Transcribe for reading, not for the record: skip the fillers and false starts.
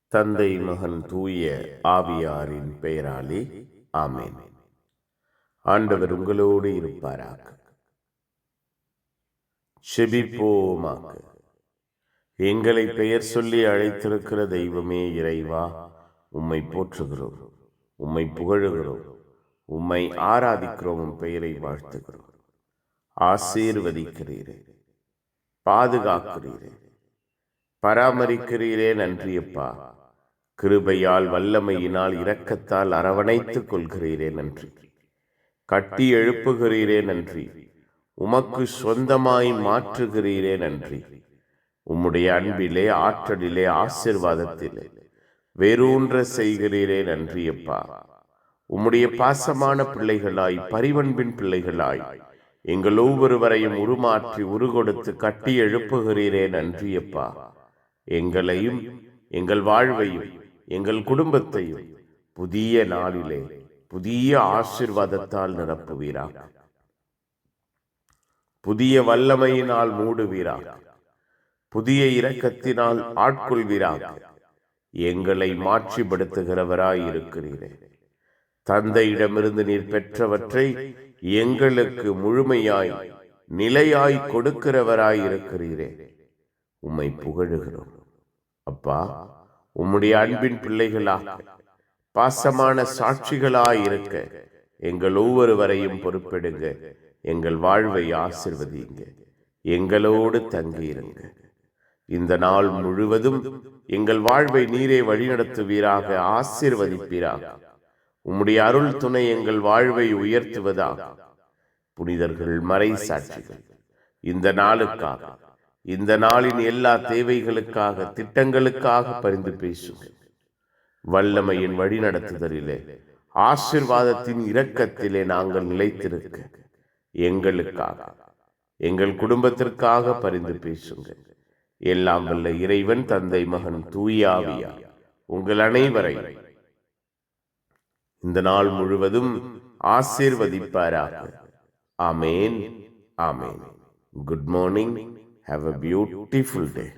தந்தை மகன் தூய ஆவியாரின் பெயராலே ஆமென். ஆண்டவர் உங்களோடு இருப்பாராக. செபிப்போமாக. எங்களை பெயர் சொல்லி அழைத்திருக்கிற தெய்வமே இறைவா, உம்மை போற்றுகிறோம், உம்மை புகழுகிறோம், உம்மை ஆராதிக்கிறோம், உம் பெயரை வாழ்த்துகிறோம். ஆசீர்வதிக்கிறீரே, பாதுகாக்கிறீரே, பராமரிக்கிறீரே, நன்றியப்பா. கிருபையால் வல்லமையினால் இரக்கத்தால் அரவணைத்துக் கொள்கிறீரே நன்றி. கட்டி எழுப்புகிறீரே நன்றி. உமக்கு சொந்தமாய் மாற்றுகிறீரே நன்றி. உம்முடைய அன்பிலே, ஆற்றலிலே, ஆசீர்வாதத்திலே வேரூன்ற செய்கிறீரே நன்றியப்பா. உம்முடைய பாசமான பிள்ளைகளாய், பரிவன்பின் பிள்ளைகளாய் எங்கள் ஒவ்வொருவரையும் உருமாற்றி உருகொடுத்து கட்டி எழுப்புகிறீரே நன்றியப்பா. எங்களையும் எங்கள் வாழ்வையும் எங்கள் குடும்பத்தையும் புதிய நாளிலே புதிய ஆசீர்வாதத்தால் நிரப்புவீராக. புதிய வல்லமையினால் மூடுவீராக. புதிய இரக்கத்தினால் ஆட்கொள்வீராக. எங்களை மாட்சிப்படுத்துகிறவராய் இருக்கிறீரே. தந்தையிடமிருந்து நீர் பெற்றவற்றை எங்களுக்கு முழுமையாய் நிலையாய் கொடுக்கிறவராய் இருக்கிறீரே. உம்மை புகழுகிறோம் அப்பா. உம்முடைய அன்பின் பிள்ளைகளாக, பாசமான சாட்சிகளாய் இருக்க எங்கள் ஒவ்வொருவரையும் பொறுப்பெடுங்க. எங்கள் வாழ்வை ஆசிர்வதிங்க. எங்களோடு தங்கியிருங்க. இந்த நாள் முழுவதும் எங்கள் வாழ்வை நீரே வழிநடத்துவீராக, ஆசீர்வதிப்பீராக. உம்முடைய அருள் துணை எங்கள் வாழ்வை உயர்த்துவதாக. புனிதர்கள், மறை சாட்சிகள் இந்த நாளுக்காக, இந்த நாளின் எல்லா தேவைகளுக்காக, திட்டங்களுக்காக பரிந்து பேசுங்க. வல்லமையின் வழிநடத்துதலிலே, ஆசீர்வாதத்தின் இரக்கத்திலே நாங்கள் நிலைத்திருக்க எங்களுக்காக, எங்கள் குடும்பத்திற்காக பரிந்து பேசுங்க. எல்லாம் வல்ல இறைவன், தந்தை, மகன், தூய ஆவியார் உங்கள் அனைவரை இந்த நாள் முழுவதும் ஆசீர்வதிப்பாராக. ஆமேன், ஆமேன். Good morning. Have a beautiful day.